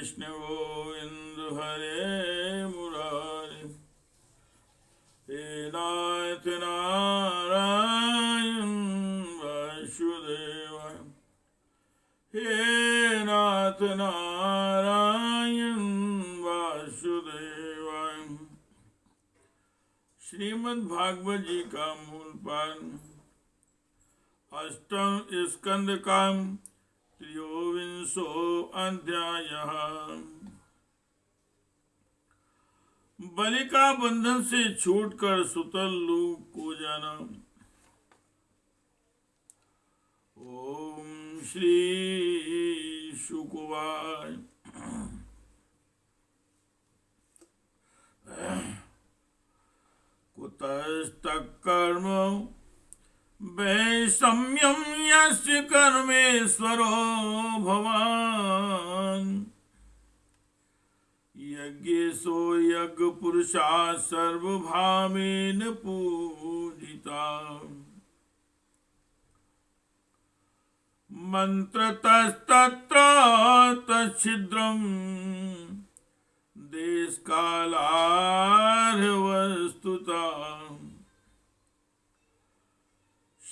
कृष्ण गोविंद हरे मुरारे। हे नाथ नारायण वासुदेवाय। हे नाथ नारायण वासुदेवाय। श्रीमद् भागवत जी का मूल पाठ अष्टम स्कंद का त्रयोविंशो अध्यायः। बलि का बंधन से छूटकर सुतल लोक को जाना। ओम श्री शुकवाय। कुतस्तकर्म वैषम्यं यस्य कर्मेश्वरो भवान्। यज्ञेशो यज्ञपुरुषा सर्वभावेन पूजिता। मंत्रतस्तत्र तच्छिद्रम् देशकालार्हवस्तुता।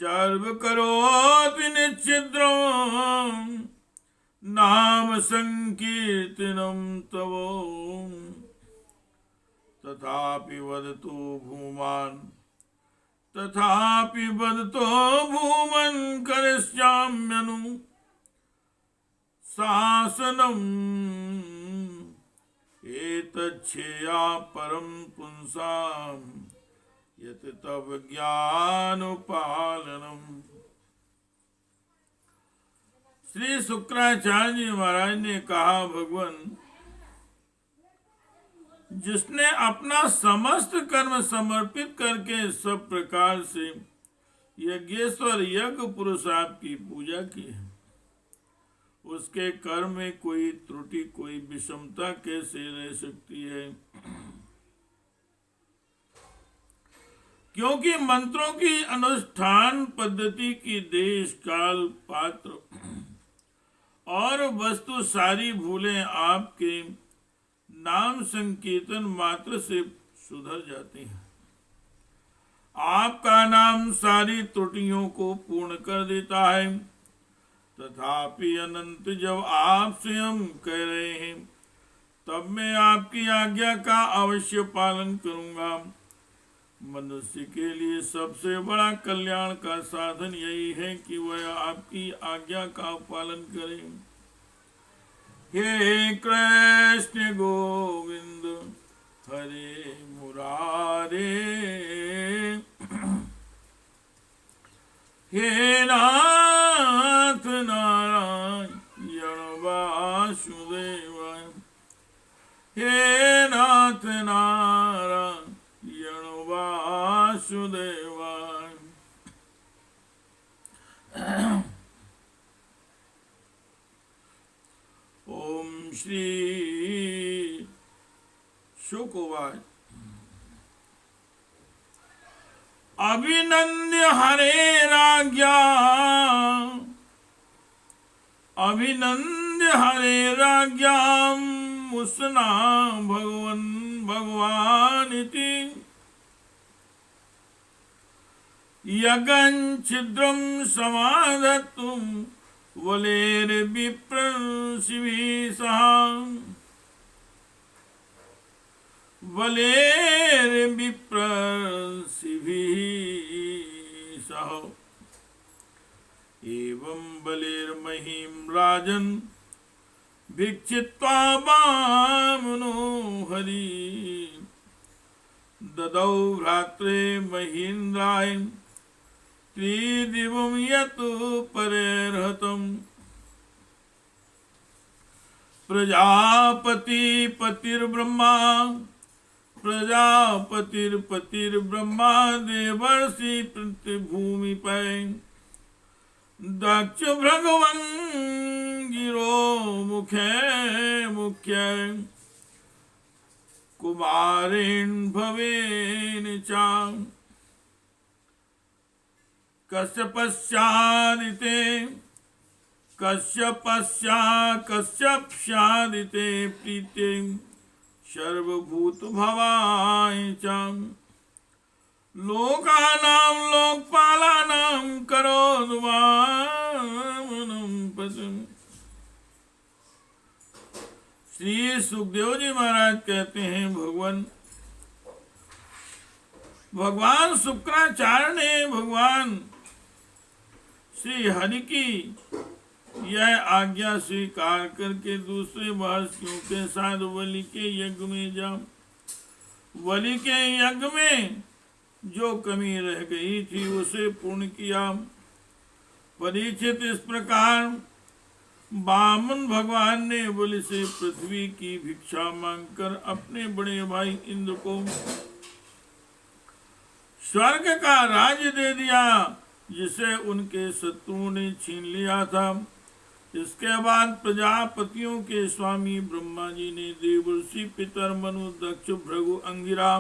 सर्वकरोति निच्छिद्रम् नाम संकीर्तनं तव। तथापि वदतो भूमन् करिष्याम्यनु शासनम्। एतच्छेया परं पुंसाम् यत तव ज्ञानोपालनम्। श्री शुक्राचार्य जी महाराज ने कहा, भगवान जिसने अपना समस्त कर्म समर्पित करके सब प्रकार से यज्ञेश्वर यज्ञ पुरुष आपकी पूजा की है, उसके कर्म में कोई त्रुटि कोई विषमता कैसे रह सकती है? क्योंकि मंत्रों की अनुष्ठान पद्धति की देश काल पात्र और वस्तु सारी भूलें आपके नाम संकीर्तन मात्र से सुधर जाती हैं। आपका नाम सारी त्रुटियों को पूर्ण कर देता है। तथापि अनंत जब आप स्वयं कह रहे हैं, तब मैं आपकी आज्ञा का अवश्य पालन करूंगा। मनुष्य के लिए सबसे बड़ा कल्याण का साधन यही है कि वह आपकी आज्ञा का पालन करे। हे कृष्ण गोविंद हरे मुरारे। हे नाथ नारायण वासुदेवाय। हे नाथ नारायण वासुदेवाय। ओम श्री शुकवाय। अभिनंद्य हरे राज्ञा। अभिनंद्य हरे राज्ञां मुसना भगवानिति। यज्ञं छिद्रं समाधत्तुं वलेर्विप्रंसिभिः सह। वलेर्विप्रंसिभिः सह। एवं बलेर्महीं राजन् भिक्षित्वा वामनो हरि। ददौ भ्रात्रे महीन्द्राय त्रिदिवं यत् परेर्हतम्। प्रजापतिर्ब्रह्मा प्रजापतिर्ब्रह्मा देवर्षि पृथ्वीभूमिपै। दक्ष भगवन् गिरो मुख्य कुमारेण भवेन च। कश्यपस्यादिते कश्यपस्या कश्यप्स्यादिते प्रीते सर्वभूत भवाय च लोकानां लोकपालानां करोद्वामनं पतिम्। श्री सुखदेव जी महाराज कहते हैं भगवान शुक्राचार्य ने भगवान श्री हरि की यह आज्ञा स्वीकार करके दूसरे महर्षियों के साथ बलि के यज्ञ में जा। बलि के यज्ञ में जो कमी रह गई थी उसे पूर्ण किया। परीक्षित, इस प्रकार वामन भगवान ने बलि से पृथ्वी की भिक्षा मांगकर अपने बड़े भाई इंद्र को स्वर्ग का राज्य दे दिया, जिसे उनके शत्रुओं ने छीन लिया था। इसके बाद प्रजापतियों के स्वामी ब्रह्मा जी ने देवर्षि, पितर, मनु, दक्ष, भृगु, अंगिरा,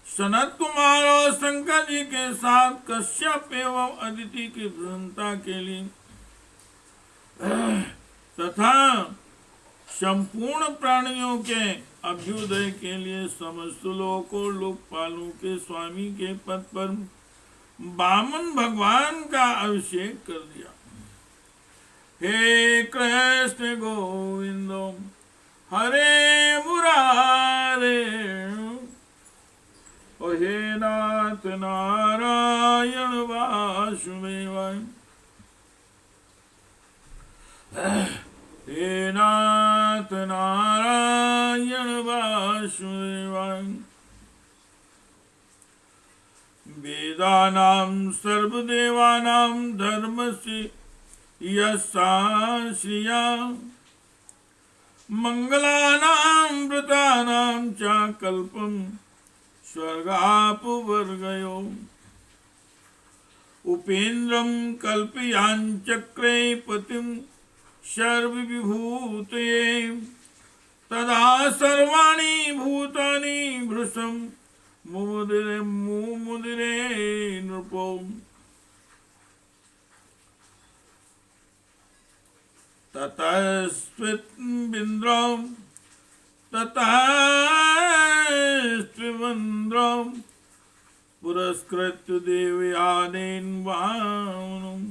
सनत कुमार और शंकर जी के साथ कश्यप एवं अदिति की प्रसन्नता के लिए तथा संपूर्ण प्राणियों के अभ्युदय के लिए समस्त लोकों लोकपालों के स्वामी के पद पर वामन भगवान का अभिषेक कर दिया। हे कृष्ण गोविंद हरे मुरारे, और हे नाथ नारायण वासुदेवाय, हे नाथ नारायण वासुदेवाय। वेदानां सर्वदेवानां धर्मस्य यशाश्रिया मंगलानां व्रतानां च कल्पं स्वर्गापवर्गयो उपेन्द्रं कल्पयाञ्चक्रे पतिं सर्वविभूतये तदा सर्वाणि भूतानि भृशं मुमुदिरे नृपो। ततस्त्विन्द्रं ततस्त्विन्द्रं पुरस्कृत्य देवयानेन वामनं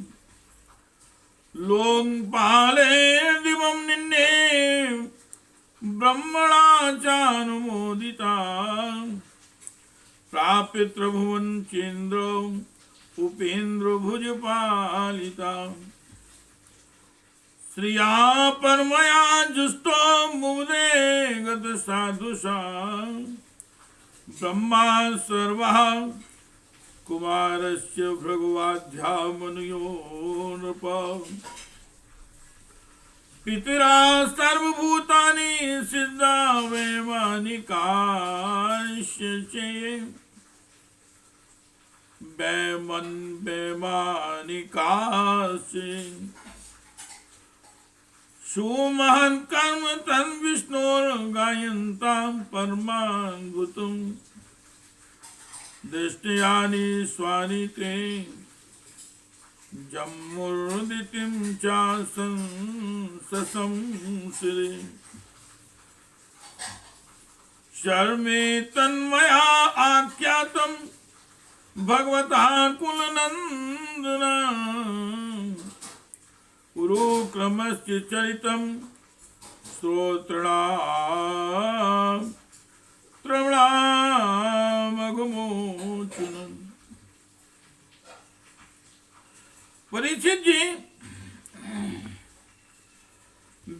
लोकपाले दिवं निन्ने ब्रह्मणा चानुमोदिता प्राप्य त्रिभुवन चेन्द्र उपेन्द्र भुजपालिता श्रिया परमया जुष्टो मुदे गत साधुषा ब्रह्मा सर्वः कुमारस्य भृगवाध्या मनुयो नृप पितरा सर्वभूतानि सिद्धा वैमानिकाश्चे वैमानिकाश्चे सुमहन् कर्म तन् विष्णोर्गायन्तां परमाद्भुतं दृष्टयानि स्वानि ते जम्मुर्दितिं च संसंसरे शर्मे तन्मया आख्यातं भगवता कुलनन्दना कुरुक्रमस्य चरितं श्रोत्रणामघुमोचनम्। परीक्षित जी,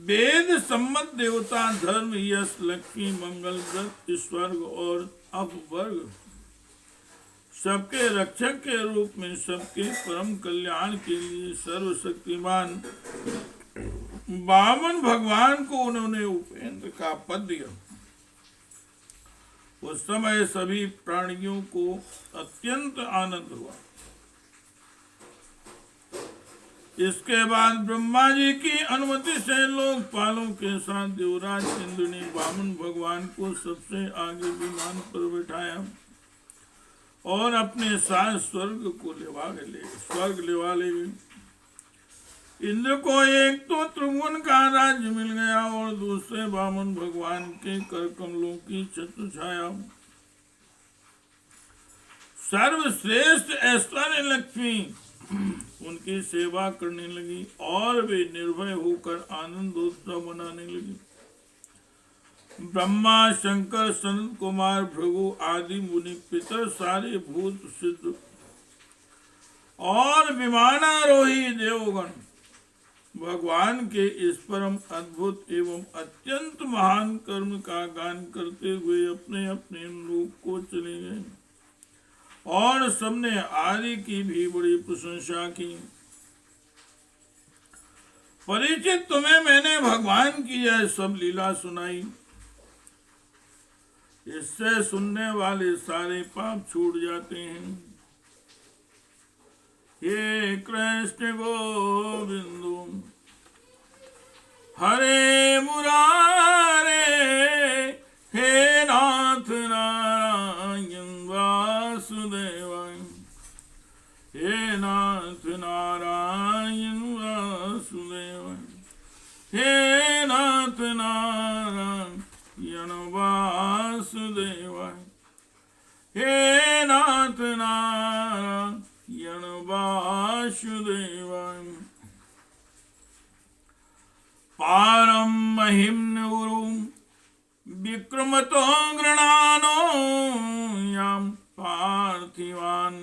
वेद सम्मत देवता धर्म यश लक्ष्मी मंगल व्रत स्वर्ग और अपवर्ग सबके रक्षक के रूप में सबके परम कल्याण के लिए सर्वशक्तिमान वामन भगवान को उन्होंने उपेंद्र का पद दिया। उस समय सभी प्राणियों को अत्यंत आनंद हुआ। इसके बाद ब्रह्मा जी की अनुमति से लोकपालों के साथ देवराज इंद्र ने वामन भगवान को सबसे आगे विमान पर बिठाया और अपने साथ स्वर्ग लेवा ले गए। इंद्र को एक तो त्रिभुवन का राज्य मिल गया और दूसरे वामन भगवान के कर कमलों की छत्र छाया। सर्वश्रेष्ठ ऐश्वर्य लक्ष्मी उनकी सेवा करने लगी और वे निर्भय होकर आनंदोत्सव मनाने लगी। ब्रह्मा, शंकर, सनत कुमार, भृगु आदि मुनि, पितर, सारे भूत सिद्ध और विमानारोही देवगण भगवान के इस परम अद्भुत एवं अत्यंत महान कर्म का गान करते हुए अपने अपने लोक को चले गए और सबने आदि की भी बड़ी प्रशंसा की। परिचित, तुम्हें मैंने भगवान की यह सब लीला सुनाई, इससे सुनने वाले सारे पाप छूट जाते हैं। हे कृष्ण गोविंदो हरे मुरारे, हे नाथ नारायण वासुदेवाय, हे नाथ नारायण वासुदेवाय, हे नाथ नारायण वासुदेवाय, हे नाथ नारायण वासुदेवाय। पारम महिम्न गुरु विक्रमतो गृणानो याम पार्थिवान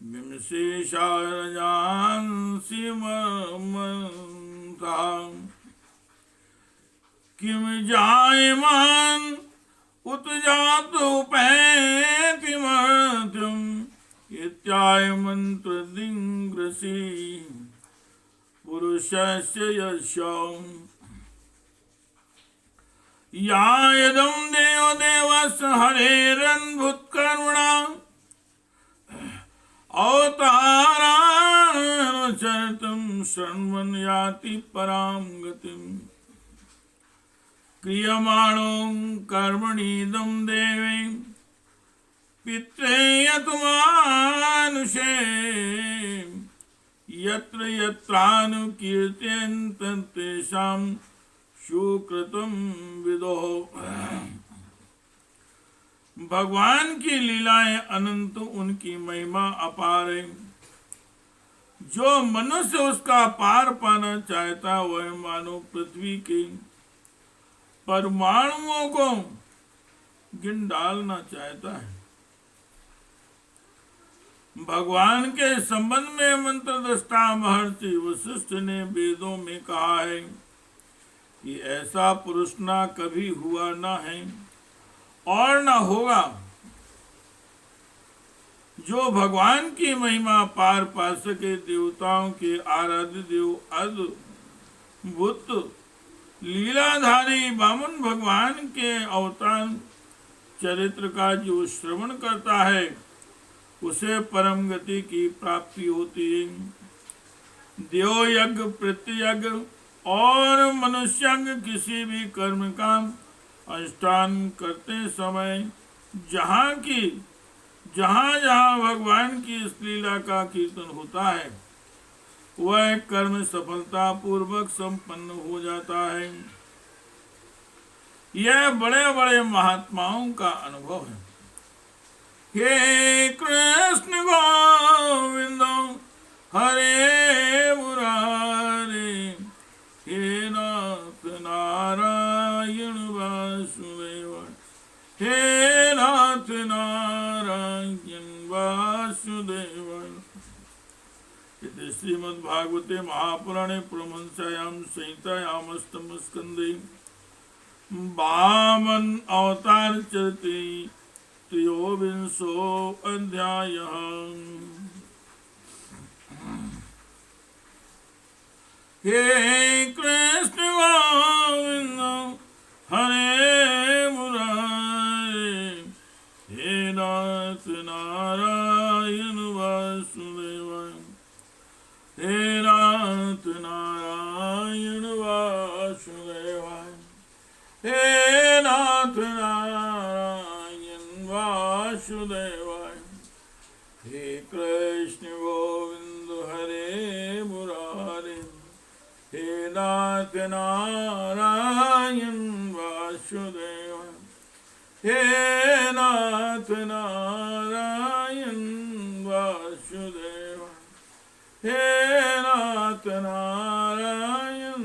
विमशेषारजांसि मर्मन्ता। किम जायमान उत जातु पैति मर्त्यम इत्याय मंत्र दिंग्रसी पुरुषस्य यशौ। या यदं देव देवस्य हरेरन्भुत्कर्मणा अवतारानुचरितं शृण्वन् याति परां गतिम्। क्रियमाणो कर्मणीदं देवे पित्रे यतुमानुषे यत्र यत्रानुकीर्त्यन्तं तेषां सुकृतं विदो। भगवान की लीलाएं अनंत, उनकी महिमा अपार है। जो मनुष्य उसका पार पाना चाहता वह मानो पृथ्वी के परमाणुओं को गिन डालना चाहता है। भगवान के संबंध में मंत्र दृष्टा महर्षि वशिष्ठ ने वेदों में कहा है कि ऐसा पुरुष ना कभी हुआ ना है और न होगा जो भगवान की महिमा पार पा सके। देवताओं के आराध्य देव अद्भुत लीलाधारी वामन भगवान के अवतार चरित्र का जो श्रवण करता है उसे परम गति की प्राप्ति होती है। देव यज्ञ, प्रत्ययज्ञ और मनुष्यज्ञ किसी भी कर्म का अनुष्ठान करते समय जहाँ जहाँ भगवान की इस लीला का कीर्तन होता है वह कर्म सफलता पूर्वक संपन्न हो जाता है। यह बड़े बड़े महात्माओं का अनुभव है। हे कृष्ण गोविंद हरे मुरारे, हे नाथ नारायण वासुदेवाय, हे नाथ नारायण वासुदेवाय। इति श्रीमद्भागवते महापुराणे परमहंस्यां संहितायाम् अष्टम स्कन्धे वामन अवतार चरिते त्रयोविंशो अध्यायः। हे कृष्ण गोविंद हरे मुरारे, हे नाथ नारायण वासुदेवाय, हे नाथ नारायण वासुदेवाय, हे नाथ नारायण वासुदेवाय। हे कृष्ण गोविंद हरे मुरारे, नाथ नारायण वासुदेव, हे नाथ नारायण वासुदेव, हे नाथ नारायण